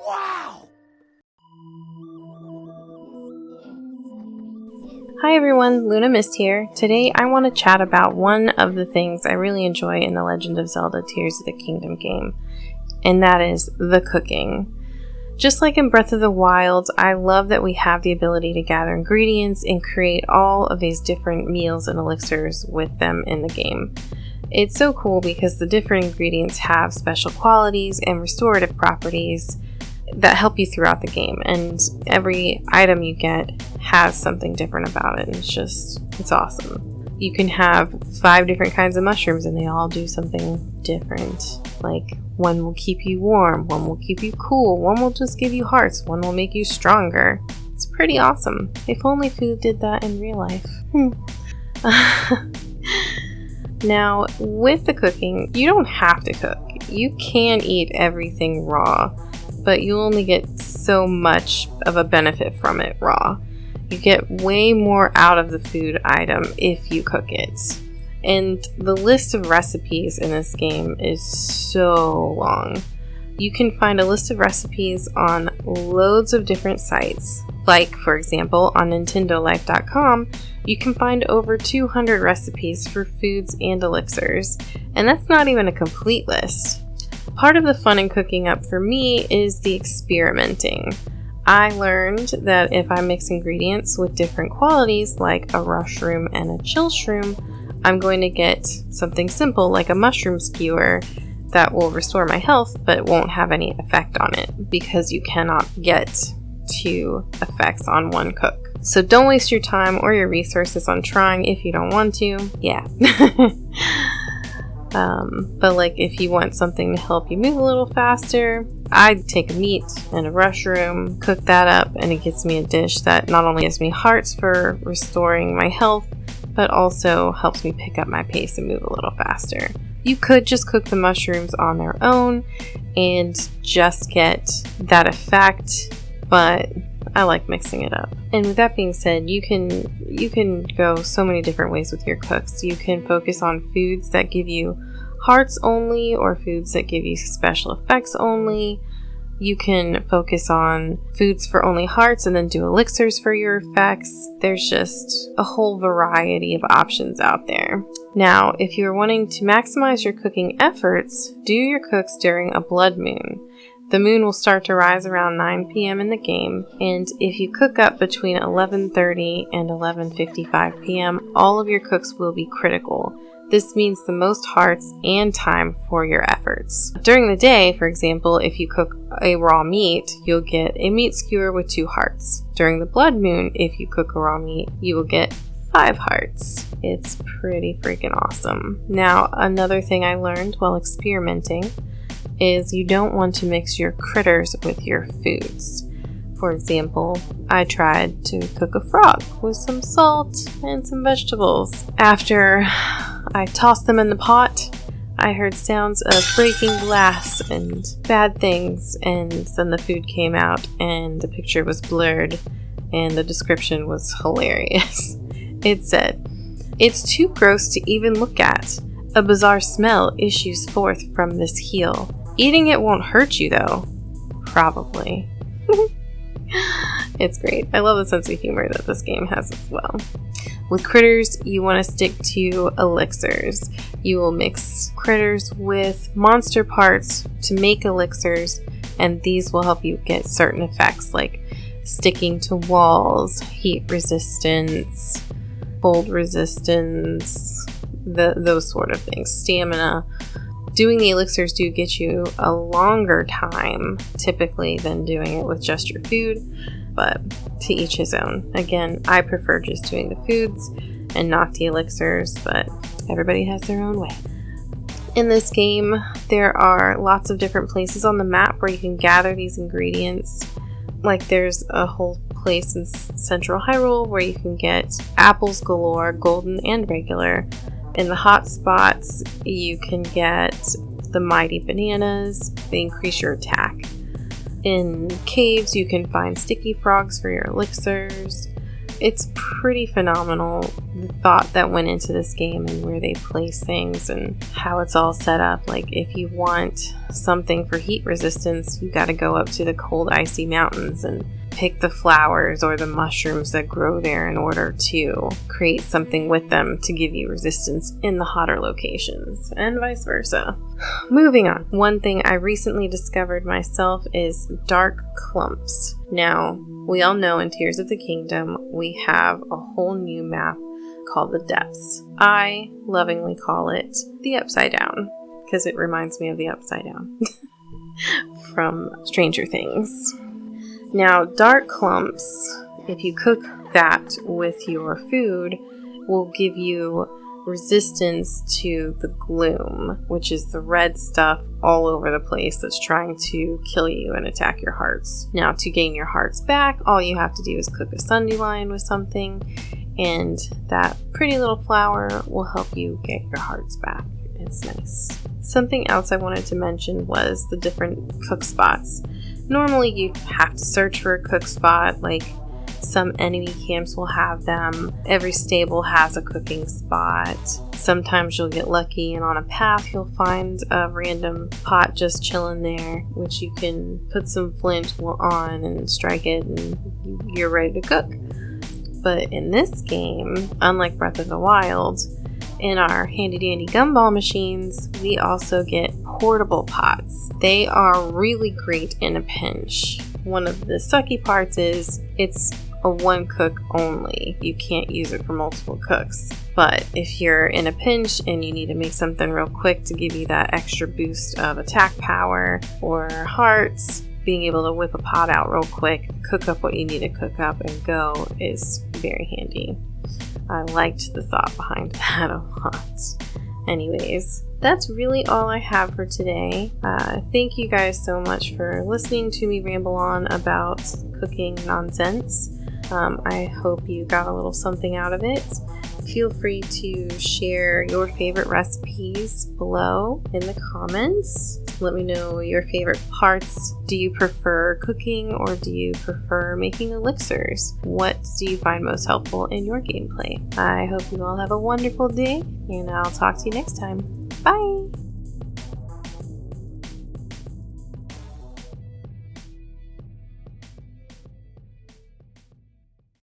Wow! Hi everyone, Luna Mist here. Today I want to chat about one of the things I really enjoy in the Legend of Zelda Tears of the Kingdom game, and that is the cooking. Just like in Breath of the Wild, I love that we have the ability to gather ingredients and create all of these different meals and elixirs with them in the game. It's so cool because the different ingredients have special qualities and restorative properties that help you throughout the game, and every item you get has something different about it, and it's awesome. You can have 5 different kinds of mushrooms and they all do something different. Like, one will keep you warm, one will keep you cool, one will just give you hearts, one will make you stronger. It's pretty awesome. If only food did that in real life. Now, with the cooking, you don't have to cook. You can eat everything raw, but you only get so much of a benefit from it raw. You get way more out of the food item if you cook it. And the list of recipes in this game is so long. You can find a list of recipes on loads of different sites. Like, for example, on NintendoLife.com, you can find over 200 recipes for foods and elixirs. And that's not even a complete list. Part of the fun in cooking up for me is the experimenting. I learned that if I mix ingredients with different qualities, like a rush room and a chill shroom, I'm going to get something simple like a mushroom skewer that will restore my health but won't have any effect on it, because you cannot get 2 effects on one cook. So don't waste your time or your resources on trying if you don't want to. Yeah. But like if you want something to help you move a little faster, I'd take a meat and a rush room, cook that up, and it gets me a dish that not only gives me hearts for restoring my health, but also helps me pick up my pace and move a little faster. You could just cook the mushrooms on their own and just get that effect, but I like mixing it up. And with that being said, you can go so many different ways with your cooks. You can focus on foods that give you hearts only, or foods that give you special effects only. You can focus on foods for only hearts and then do elixirs for your effects. There's just a whole variety of options out there. Now, if you're wanting to maximize your cooking efforts, do your cooks during a blood moon. The moon will start to rise around 9 p.m. in the game, and if you cook up between 11:30 and 11:55 p.m., all of your cooks will be critical. This means the most hearts and time for your efforts. During the day, for example, if you cook a raw meat, you'll get a meat skewer with 2 hearts. During the blood moon, if you cook a raw meat, you will get 5 hearts. It's pretty freaking awesome. Now, another thing I learned while experimenting is you don't want to mix your critters with your foods. For example, I tried to cook a frog with some salt and some vegetables. After I tossed them in the pot, I heard sounds of breaking glass and bad things, and then the food came out and the picture was blurred and the description was hilarious. It said, "It's too gross to even look at. A bizarre smell issues forth from this heel. Eating it won't hurt you though." Probably. It's great. I love the sense of humor that this game has as well. With critters, you want to stick to elixirs. You will mix critters with monster parts to make elixirs, and these will help you get certain effects like sticking to walls, heat resistance, cold resistance, those sort of things, stamina. Doing the elixirs do get you a longer time, typically, than doing it with just your food, but to each his own. Again, I prefer just doing the foods and not the elixirs, but everybody has their own way. In this game, there are lots of different places on the map where you can gather these ingredients. Like there's a whole place in Central Hyrule where you can get apples galore, golden and regular. In the hot spots, you can get the mighty bananas. They increase your attack. In caves, you can find sticky frogs for your elixirs. It's pretty phenomenal, the thought that went into this game and where they place things and how it's all set up. Like, if you want something for heat resistance, you gotta go up to the cold, icy mountains and pick the flowers or the mushrooms that grow there in order to create something with them to give you resistance in the hotter locations, and vice versa. Moving on. One thing I recently discovered myself is dark clumps. Now, we all know in Tears of the Kingdom, we have a whole new map called the Depths. I lovingly call it the Upside Down, because it reminds me of the Upside Down from Stranger Things. Now, dark clumps, if you cook that with your food, will give you resistance to the gloom, which is the red stuff all over the place that's trying to kill you and attack your hearts. Now, to gain your hearts back, all you have to do is cook a Sundelion with something, and that pretty little flower will help you get your hearts back. It's nice. Something else I wanted to mention was the different cook spots. Normally you have to search for a cook spot, like some enemy camps will have them. Every stable has a cooking spot. Sometimes you'll get lucky and on a path you'll find a random pot just chilling there, which you can put some flint on and strike it and you're ready to cook. But in this game, unlike Breath of the Wild, in our handy dandy gumball machines, we also get portable pots. They are really great in a pinch. One of the sucky parts is it's a one cook only. You can't use it for multiple cooks. But if you're in a pinch and you need to make something real quick to give you that extra boost of attack power or hearts, being able to whip a pot out real quick, cook up what you need to cook up, and go is very handy. I liked the thought behind that a lot. Anyways, that's really all I have for today. Thank you guys so much for listening to me ramble on about cooking nonsense. I hope you got a little something out of it. Feel free to share your favorite recipes below in the comments. Let me know your favorite parts. Do you prefer cooking or do you prefer making elixirs? What do you find most helpful in your gameplay? I hope you all have a wonderful day, and I'll talk to you next time. Bye!